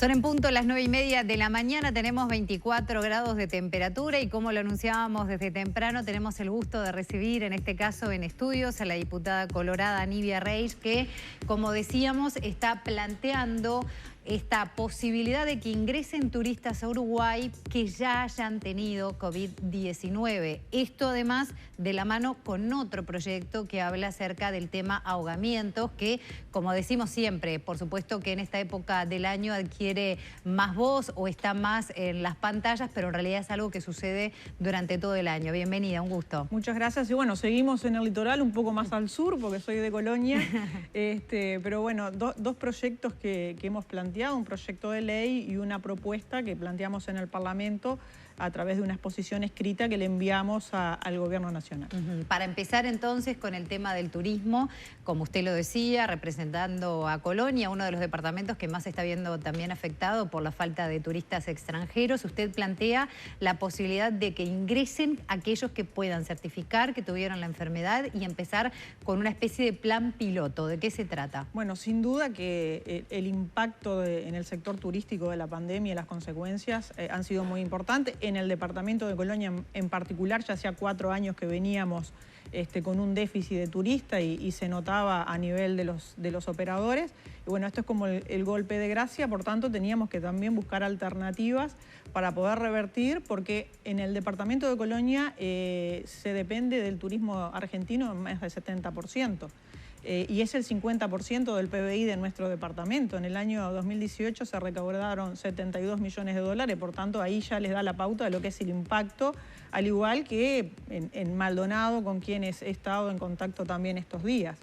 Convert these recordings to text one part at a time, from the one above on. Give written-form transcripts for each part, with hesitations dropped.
Son en punto las 9:30 de la mañana, tenemos 24 grados de temperatura y como lo anunciábamos desde temprano, tenemos el gusto de recibir, en este caso en estudios, a la diputada colorada Nivia Reich, que, como decíamos, está planteando esta posibilidad de que ingresen turistas a Uruguay que ya hayan tenido COVID-19. Esto además de la mano con otro proyecto que habla acerca del tema ahogamientos, que, como decimos siempre, por supuesto que en esta época del año adquiere más voz o está más en las pantallas, pero en realidad es algo que sucede durante todo el año. Bienvenida, un gusto. Muchas gracias. Y bueno, seguimos en el litoral, un poco más al sur, porque soy de Colonia. Pero bueno, dos proyectos que hemos planteado, un proyecto de ley y una propuesta que planteamos en el Parlamento a través de una exposición escrita que le enviamos al Gobierno Nacional. Para empezar entonces con el tema del turismo, como usted lo decía, representando a Colonia, uno de los departamentos que más se está viendo también afectado por la falta de turistas extranjeros, usted plantea la posibilidad de que ingresen aquellos que puedan certificar que tuvieron la enfermedad y empezar con una especie de plan piloto. ¿De qué se trata? Bueno, sin duda que el impacto en el sector turístico de la pandemia y las consecuencias han sido muy importantes. En el departamento de Colonia en particular, ya hacía 4 años que veníamos con un déficit de turistas y se notaba a nivel de los operadores. Y bueno, esto es como el golpe de gracia, por tanto teníamos que también buscar alternativas para poder revertir, porque en el departamento de Colonia se depende del turismo argentino en más del 70%. Y es el 50% del PBI de nuestro departamento. En el año 2018 se recaudaron 72 millones de dólares, por tanto ahí ya les da la pauta de lo que es el impacto, al igual que en Maldonado, con quienes he estado en contacto también estos días.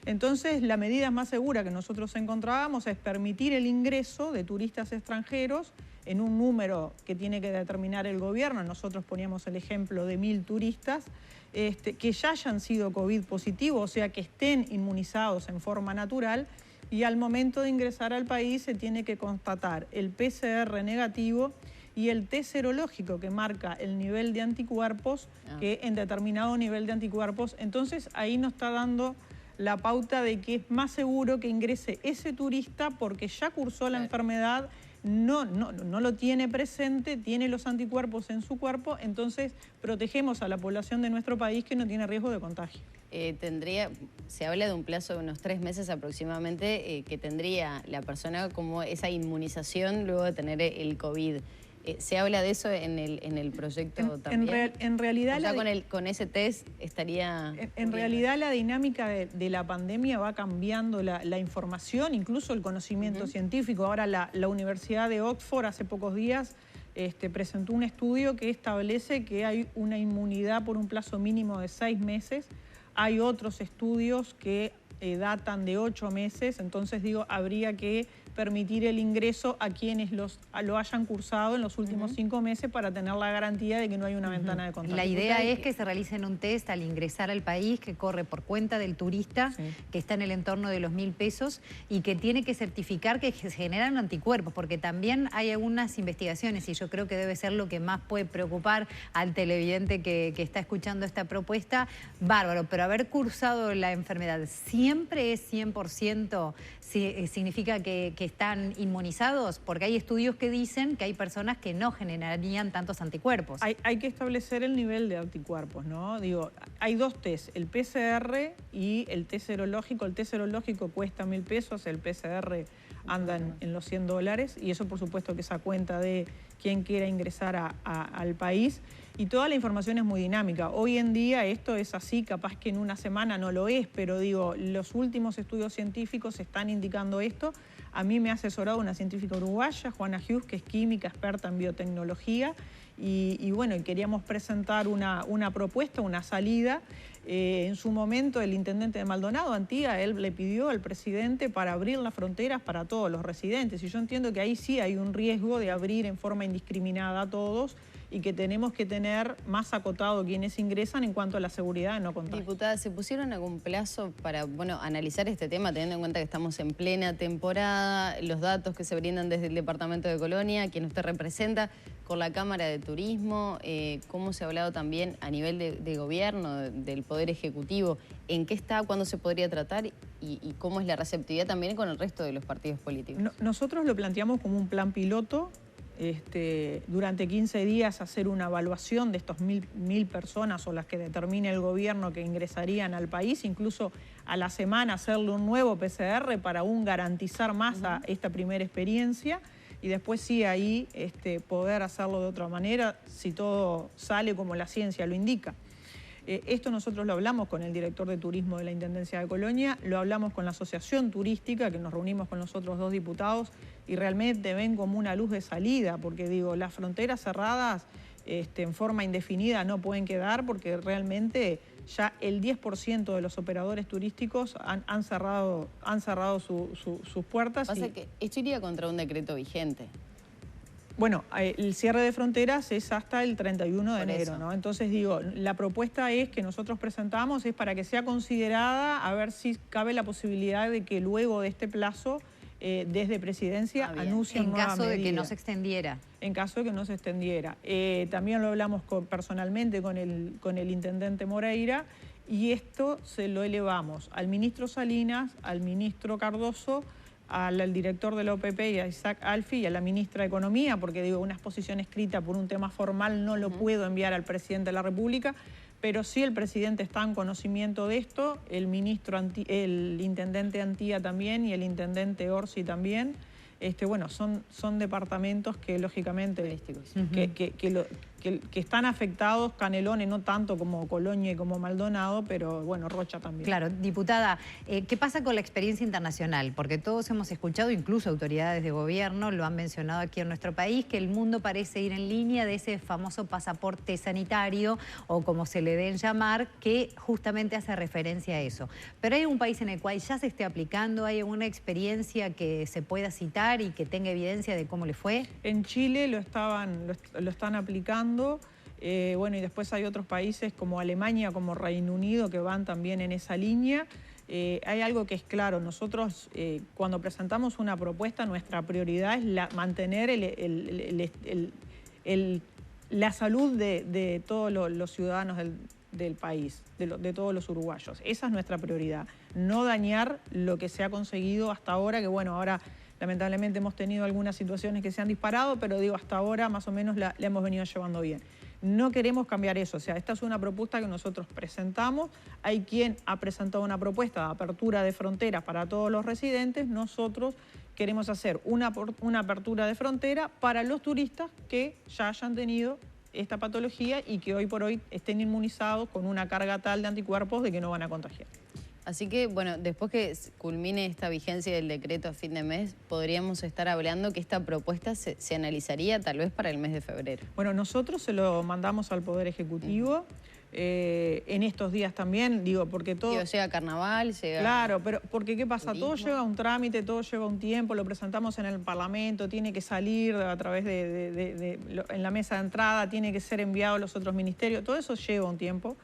Entonces, la medida más segura que nosotros encontrábamos es permitir el ingreso de turistas extranjeros en un número que tiene que determinar el gobierno. Nosotros poníamos el ejemplo de 1000 turistas, que ya hayan sido COVID positivo, o sea, que estén inmunizados en forma natural, y al momento de ingresar al país se tiene que constatar el PCR negativo y el test serológico que marca el nivel de anticuerpos, que en determinado nivel de anticuerpos, entonces ahí nos está dando la pauta de que es más seguro que ingrese ese turista porque ya cursó la enfermedad, no lo tiene presente, tiene los anticuerpos en su cuerpo, entonces protegemos a la población de nuestro país que no tiene riesgo de contagio. Se habla de un plazo de unos 3 meses aproximadamente que tendría la persona como esa inmunización luego de tener el COVID. ¿Se habla de eso en el proyecto también? En realidad, o sea, con ese test estaría... En realidad la dinámica de la pandemia va cambiando la información, incluso el conocimiento científico. Ahora la Universidad de Oxford hace pocos días presentó un estudio que establece que hay una inmunidad por un plazo mínimo de 6 meses. Hay otros estudios que datan de 8 meses, entonces digo, habría que permitir el ingreso a quienes lo hayan cursado en los últimos 5 meses para tener la garantía de que no hay una ventana de contagio. La idea es que se realicen un test al ingresar al país que corre por cuenta del turista, que está en el entorno de los 1000 pesos y que tiene que certificar que se generan anticuerpos, porque también hay algunas investigaciones y yo creo que debe ser lo que más puede preocupar al televidente que está escuchando esta propuesta. Bárbaro, pero haber cursado la enfermedad siempre es 100%, significa que están inmunizados, porque hay estudios que dicen que hay personas que no generarían tantos anticuerpos. Hay que establecer el nivel de anticuerpos, ¿no? Digo, hay 2 test, el PCR y el test serológico. El test serológico cuesta 1000 pesos, el PCR anda en los $100 y eso por supuesto que es a cuenta de quien quiera ingresar al país. Y toda la información es muy dinámica. Hoy en día esto es así, capaz que en una semana no lo es, pero digo, los últimos estudios científicos están indicando esto. A mí me ha asesorado una científica uruguaya, Juana Hughes, que es química, experta en biotecnología, y bueno, queríamos presentar una propuesta, una salida. En su momento el intendente de Maldonado, Antía, él le pidió al presidente para abrir las fronteras para todos los residentes, y yo entiendo que ahí sí hay un riesgo de abrir en forma indiscriminada a todos, y que tenemos que tener más acotado quienes ingresan en cuanto a la seguridad de no contagio. Diputada, ¿se pusieron algún plazo para analizar este tema, teniendo en cuenta que estamos en plena temporada, los datos que se brindan desde el departamento de Colonia, quien usted representa, con la Cámara de Turismo, cómo se ha hablado también a nivel de gobierno, del Poder Ejecutivo, en qué está, cuándo se podría tratar y cómo es la receptividad también con el resto de los partidos políticos. Nosotros lo planteamos como un plan piloto, durante 15 días hacer una evaluación de estos 1.000 personas o las que determine el gobierno que ingresarían al país, incluso a la semana hacerle un nuevo PCR para aún garantizar más a esta primera experiencia. Y después sí, ahí poder hacerlo de otra manera si todo sale como la ciencia lo indica. Esto nosotros lo hablamos con el director de turismo de la Intendencia de Colonia, lo hablamos con la Asociación Turística, que nos reunimos con los otros 2 diputados y realmente ven como una luz de salida, porque digo, las fronteras cerradas en forma indefinida no pueden quedar porque realmente ya el 10% de los operadores turísticos han cerrado sus puertas. Pasa que esto iría contra un decreto vigente. Bueno, el cierre de fronteras es hasta el 31 de enero, ¿no? Entonces digo, la propuesta es que nosotros presentamos es para que sea considerada, a ver si cabe la posibilidad de que luego de este plazo, desde Presidencia, anuncien nueva medida. En caso de que no se extendiera. En caso de que no se extendiera. También lo hablamos personalmente con el Intendente Moreira y esto se lo elevamos al ministro Salinas, al ministro Cardoso, al director de la OPP y a Isaac Alfi y a la ministra de Economía, porque digo, una exposición escrita por un tema formal no lo puedo enviar al presidente de la República, pero sí el presidente está en conocimiento de esto, el intendente Antía también y el intendente Orsi también. Bueno, son departamentos que lógicamente que están afectados, Canelones no tanto como Colonia y como Maldonado, pero bueno, Rocha también. Claro, diputada, ¿qué pasa con la experiencia internacional? Porque todos hemos escuchado, incluso autoridades de gobierno lo han mencionado aquí en nuestro país, que el mundo parece ir en línea de ese famoso pasaporte sanitario o como se le den llamar, que justamente hace referencia a eso. Pero hay un país en el cual ya se esté aplicando, hay alguna experiencia que se pueda citar y que tenga evidencia de cómo le fue. En Chile lo están aplicando. Bueno, y después hay otros países como Alemania, como Reino Unido, que van también en esa línea. Hay algo que es claro, nosotros cuando presentamos una propuesta, nuestra prioridad es mantener la salud de todos los ciudadanos del país, de todos los uruguayos. Esa es nuestra prioridad, no dañar lo que se ha conseguido hasta ahora, que bueno, ahora lamentablemente hemos tenido algunas situaciones que se han disparado, pero digo, hasta ahora más o menos la hemos venido llevando bien. No queremos cambiar eso, o sea, esta es una propuesta que nosotros presentamos. Hay quien ha presentado una propuesta de apertura de fronteras para todos los residentes. Nosotros queremos hacer una apertura de frontera para los turistas que ya hayan tenido esta patología y que hoy por hoy estén inmunizados con una carga tal de anticuerpos de que no van a contagiar. Así que, bueno, después que culmine esta vigencia del decreto a fin de mes, podríamos estar hablando que esta propuesta se analizaría tal vez para el mes de febrero. Bueno, nosotros se lo mandamos al Poder Ejecutivo en estos días también, digo, porque todo... Llega carnaval, llega... Claro, pero porque ¿qué pasa? Turismo. Todo lleva un trámite, todo lleva un tiempo, lo presentamos en el Parlamento, tiene que salir a través en la mesa de entrada, tiene que ser enviado a los otros ministerios, todo eso lleva un tiempo.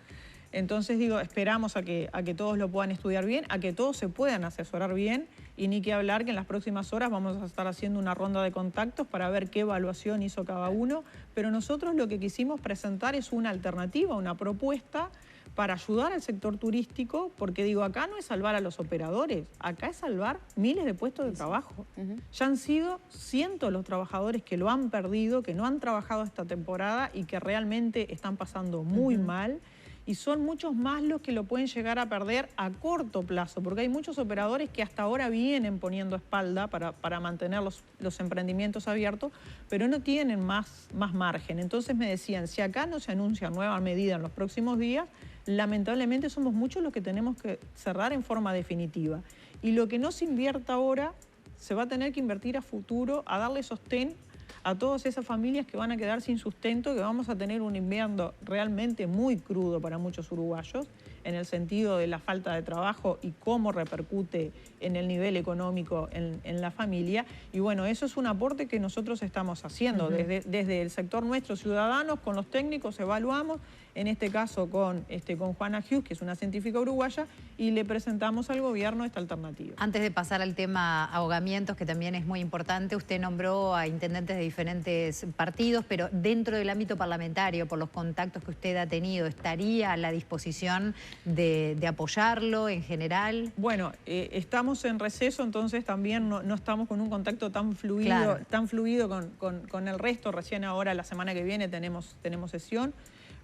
Entonces digo, esperamos a que todos lo puedan estudiar bien, a que todos se puedan asesorar bien y ni que hablar que en las próximas horas vamos a estar haciendo una ronda de contactos para ver qué evaluación hizo cada uno, pero nosotros lo que quisimos presentar es una alternativa, una propuesta para ayudar al sector turístico, porque digo, acá no es salvar a los operadores, acá es salvar miles de puestos de trabajo. Ya han sido cientos los trabajadores que lo han perdido, que no han trabajado esta temporada y que realmente están pasando muy mal. Y son muchos más los que lo pueden llegar a perder a corto plazo, porque hay muchos operadores que hasta ahora vienen poniendo espalda para mantener los emprendimientos abiertos, pero no tienen más margen. Entonces me decían, si acá no se anuncia nueva medida en los próximos días, lamentablemente somos muchos los que tenemos que cerrar en forma definitiva. Y lo que no se invierta ahora, se va a tener que invertir a futuro, a darle sostén a todas esas familias que van a quedar sin sustento, que vamos a tener un invierno realmente muy crudo para muchos uruguayos. en el sentido de la falta de trabajo y cómo repercute en el nivel económico en la familia. Y bueno, eso es un aporte que nosotros estamos haciendo. Desde el sector nuestro, ciudadanos, con los técnicos evaluamos, en este caso con Juana Hughes, que es una científica uruguaya, y le presentamos al gobierno esta alternativa. Antes de pasar al tema ahogamientos, que también es muy importante, usted nombró a intendentes de diferentes partidos, pero dentro del ámbito parlamentario, por los contactos que usted ha tenido, ¿estaría a la disposición de apoyarlo en general? Bueno, estamos en receso, entonces también no estamos con un contacto tan fluido, con el resto. Recién ahora, la semana que viene, tenemos sesión.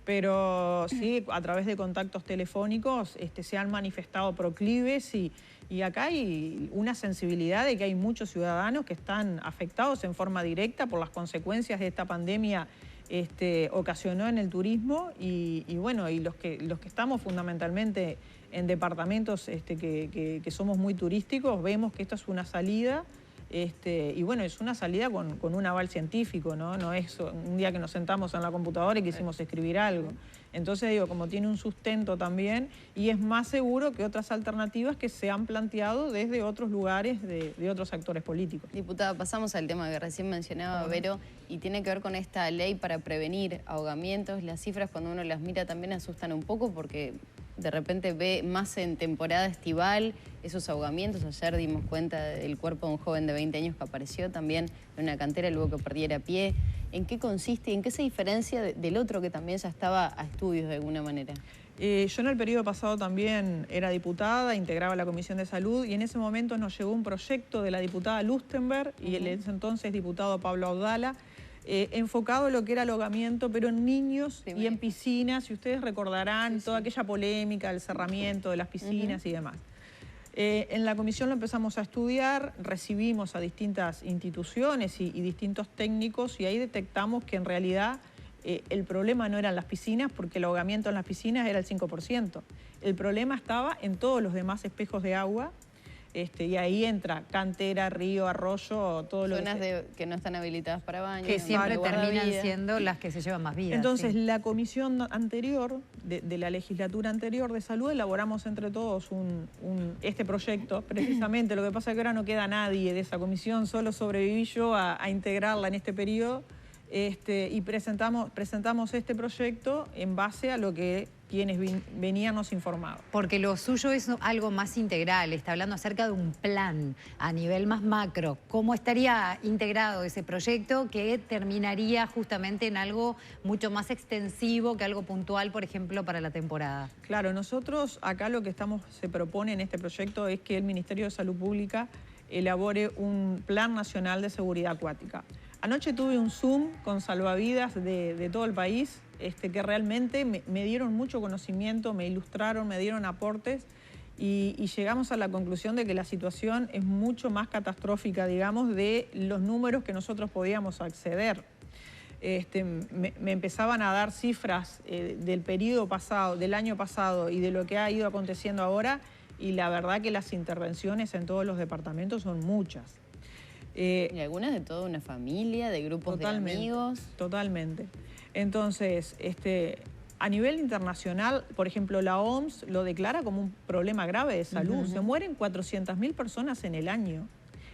Pero sí, a través de contactos telefónicos se han manifestado proclives y acá hay una sensibilidad de que hay muchos ciudadanos que están afectados en forma directa por las consecuencias de esta pandemia ocasionó en el turismo y bueno, y los que estamos fundamentalmente en departamentos que somos muy turísticos, vemos que esto es una salida. Y bueno, es una salida con un aval científico, ¿no? No es un día que nos sentamos en la computadora y quisimos escribir algo. Entonces digo, como tiene un sustento también y es más seguro que otras alternativas que se han planteado desde otros lugares de otros actores políticos. Diputada, pasamos al tema que recién mencionaba Vero y tiene que ver con esta ley para prevenir ahogamientos. Las cifras, cuando uno las mira, también asustan un poco porque de repente ve más en temporada estival esos ahogamientos. Ayer dimos cuenta del cuerpo de un joven de 20 años que apareció también en una cantera luego que perdiera pie. ¿En qué consiste y en qué se diferencia del otro que también ya estaba a estudios de alguna manera? Yo en el periodo pasado también era diputada, integraba la Comisión de Salud y en ese momento nos llegó un proyecto de la diputada Lustenberg y el entonces diputado Pablo Audala, enfocado en lo que era el ahogamiento, pero en niños y en piscinas, y ustedes recordarán toda aquella polémica del cerramiento de las piscinas y demás. En la comisión lo empezamos a estudiar, recibimos a distintas instituciones y distintos técnicos y ahí detectamos que en realidad el problema no eran las piscinas, porque el ahogamiento en las piscinas era el 5%. El problema estaba en todos los demás espejos de agua. Y ahí entra cantera, río, arroyo, todo lo que... Zonas que no están habilitadas para baño. Que siempre terminan siendo las que se llevan más vidas. Entonces, la comisión anterior, de la legislatura anterior de salud, elaboramos entre todos este proyecto. Precisamente, lo que pasa es que ahora no queda nadie de esa comisión, solo sobreviví yo a integrarla en este periodo. Y presentamos este proyecto en base a lo que quienes veníamos informados. Porque lo suyo es algo más integral, está hablando acerca de un plan a nivel más macro. ¿Cómo estaría integrado ese proyecto que terminaría justamente en algo mucho más extensivo que algo puntual, por ejemplo, para la temporada? Claro, nosotros acá lo que se propone en este proyecto es que el Ministerio de Salud Pública elabore un Plan Nacional de Seguridad Acuática. Anoche tuve un Zoom con salvavidas de todo el país que realmente me dieron mucho conocimiento, me ilustraron, me dieron aportes y llegamos a la conclusión de que la situación es mucho más catastrófica, digamos, de los números que nosotros podíamos acceder. Me empezaban a dar cifras del periodo pasado, del año pasado y de lo que ha ido aconteciendo ahora y la verdad que las intervenciones en todos los departamentos son muchas. Y algunas de toda una familia, de grupos de amigos. Totalmente. Entonces, a nivel internacional, por ejemplo, la OMS lo declara como un problema grave de salud. Se mueren 400.000 personas en el año.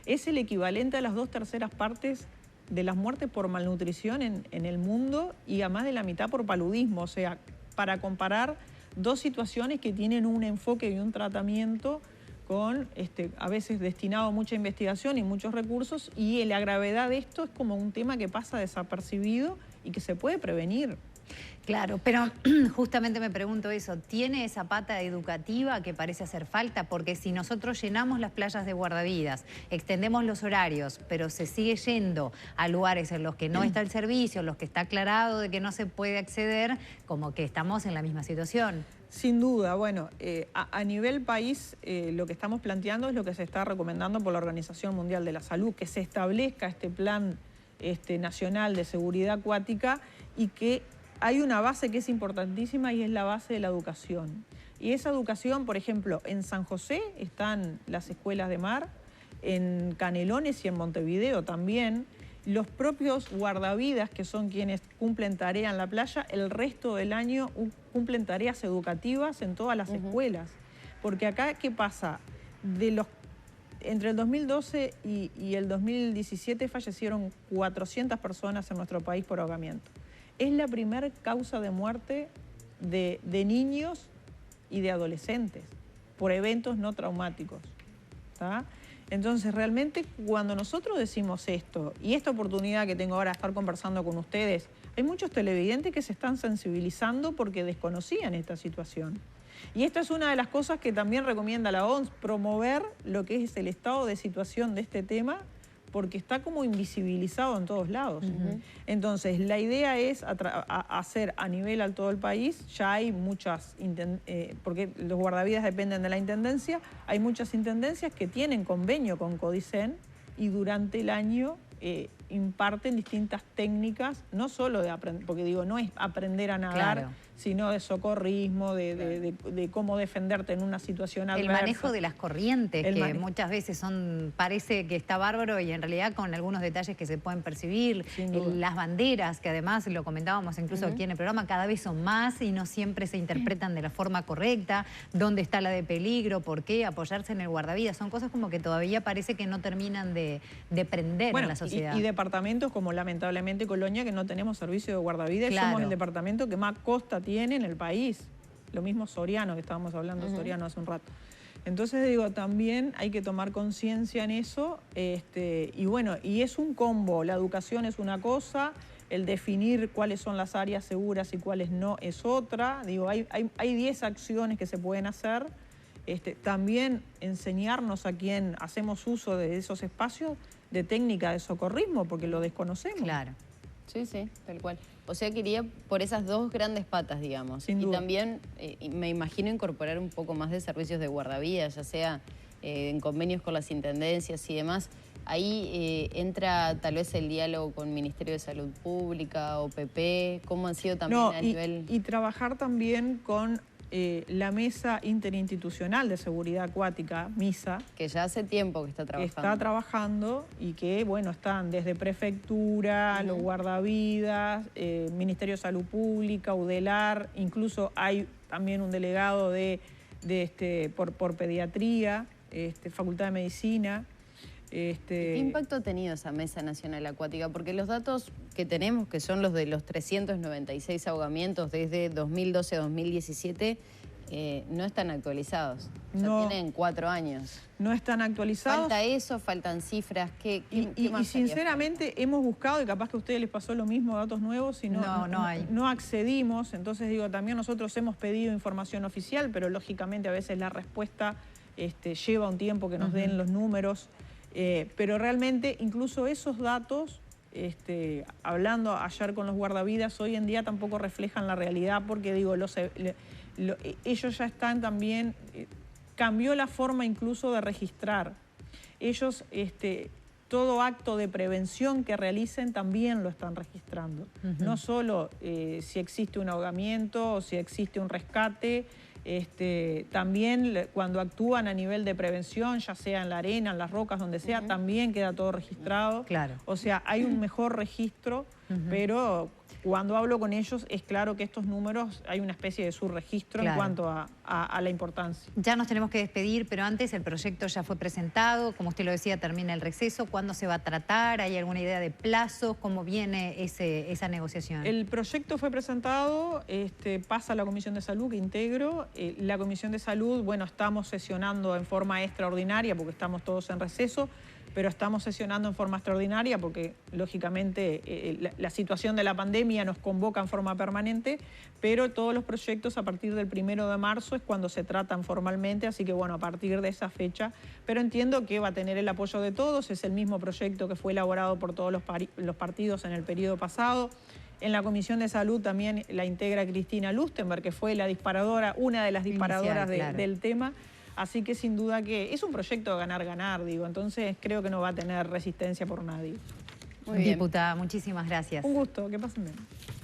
Es el equivalente a las 2/3 partes de las muertes por malnutrición en el mundo y a más de la mitad por paludismo. O sea, para comparar dos situaciones que tienen un enfoque y un tratamiento con a veces destinado a mucha investigación y muchos recursos, y la gravedad de esto es como un tema que pasa desapercibido y que se puede prevenir. Claro, pero justamente me pregunto eso, ¿tiene esa pata educativa que parece hacer falta? Porque si nosotros llenamos las playas de guardavidas, extendemos los horarios, pero se sigue yendo a lugares en los que no está el servicio, en los que está aclarado de que no se puede acceder, como que estamos en la misma situación. Sin duda, bueno, a nivel país lo que estamos planteando es lo que se está recomendando por la Organización Mundial de la Salud, que se establezca este plan nacional de seguridad acuática y que hay una base que es importantísima y es la base de la educación. Y esa educación, por ejemplo, en San José están las escuelas de mar, en Canelones y en Montevideo también, los propios guardavidas, que son quienes cumplen tarea en la playa, el resto del año cumplen tareas educativas en todas las escuelas. Porque acá, ¿qué pasa? Entre el 2012 y el 2017 fallecieron 400 personas en nuestro país por ahogamiento. Es la primera causa de muerte de niños y de adolescentes por eventos no traumáticos, ¿tá? Entonces, realmente, cuando nosotros decimos esto, y esta oportunidad que tengo ahora de estar conversando con ustedes, hay muchos televidentes que se están sensibilizando porque desconocían esta situación. Y esta es una de las cosas que también recomienda la OMS, promover lo que es el estado de situación de este tema, porque está como invisibilizado en todos lados. Entonces, la idea es hacer a nivel a todo el país. Ya hay muchas, porque los guardavidas dependen de la intendencia, hay muchas intendencias que tienen convenio con Codicen y durante el año imparten distintas técnicas, no solo de aprender, porque digo, no es aprender a nadar, claro, sino de socorrismo, de cómo defenderte en una situación adversa. El manejo de las corrientes, que muchas veces parece que está bárbaro y en realidad con algunos detalles que se pueden percibir. Las banderas, que además lo comentábamos incluso aquí en el programa, cada vez son más y no siempre se interpretan de la forma correcta. ¿Dónde está la de peligro? ¿Por qué? Apoyarse en el guardavidas. Son cosas como que todavía parece que no terminan de prender en la sociedad. Y departamentos como lamentablemente Colonia, que no tenemos servicio de guardavidas, claro, somos el departamento que más costa tiene en el país. Lo mismo Soriano, que estábamos hablando de Soriano hace un rato. Entonces digo, también hay que tomar conciencia en eso, y bueno, y es un combo. La educación es una cosa, el definir cuáles son las áreas seguras y cuáles no es otra. Digo, hay 10 acciones que se pueden hacer. También enseñarnos a quien hacemos uso de esos espacios de técnica de socorrismo, porque lo desconocemos. Claro. Sí, sí, tal cual. O sea, quería por esas dos grandes patas, digamos. Sin duda. Y también me imagino incorporar un poco más de servicios de guardavidas, ya sea en convenios con las intendencias y demás. Ahí entra tal vez el diálogo con Ministerio de Salud Pública, OPP, ¿cómo han sido también a nivel...? Y trabajar también con la Mesa Interinstitucional de Seguridad Acuática, MISA. Que ya hace tiempo que está trabajando. Está trabajando y que, bueno, están desde Prefectura, los guardavidas, Ministerio de Salud Pública, UDELAR, incluso hay también un delegado por pediatría, Facultad de Medicina. ¿Qué impacto ha tenido esa Mesa Nacional Acuática? Porque los datos que tenemos, que son los de los 396 ahogamientos desde 2012 a 2017, no están actualizados. O sea, tienen 4 años. No están actualizados. ¿Falta eso? ¿Faltan cifras? ¿Qué más y sinceramente hemos buscado, y capaz que a ustedes les pasó lo mismo, datos nuevos, y no accedimos. Entonces digo, también nosotros hemos pedido información oficial, pero lógicamente a veces la respuesta lleva un tiempo que nos den los números. Pero realmente incluso esos datos, hablando ayer con los guardavidas, hoy en día tampoco reflejan la realidad, porque digo, ellos ya están también, cambió la forma incluso de registrar. Ellos, todo acto de prevención que realicen también lo están registrando. No solo si existe un ahogamiento o si existe un rescate. También cuando actúan a nivel de prevención, ya sea en la arena, en las rocas, donde sea, también queda todo registrado. Claro. O sea, hay un mejor registro, pero cuando hablo con ellos es claro que estos números hay una especie de subregistro en cuanto a la importancia. Ya nos tenemos que despedir, pero antes el proyecto ya fue presentado, como usted lo decía, termina el receso. ¿Cuándo se va a tratar? ¿Hay alguna idea de plazos? ¿Cómo viene esa negociación? El proyecto fue presentado, pasa a la Comisión de Salud, que integro. La Comisión de Salud, bueno, estamos sesionando en forma extraordinaria porque estamos todos en receso, pero estamos sesionando en forma extraordinaria porque, lógicamente, la situación de la pandemia nos convoca en forma permanente, pero todos los proyectos a partir del 1 de marzo es cuando se tratan formalmente, así que, bueno, a partir de esa fecha, pero entiendo que va a tener el apoyo de todos, es el mismo proyecto que fue elaborado por todos los partidos en el periodo pasado. En la Comisión de Salud también la integra Cristina Lustenberg, que fue la disparadora, una de las disparadoras del tema. Así que sin duda que es un proyecto de ganar-ganar, digo. Entonces creo que no va a tener resistencia por nadie. Muy bien. Diputada, muchísimas gracias. Un gusto, que pasen bien.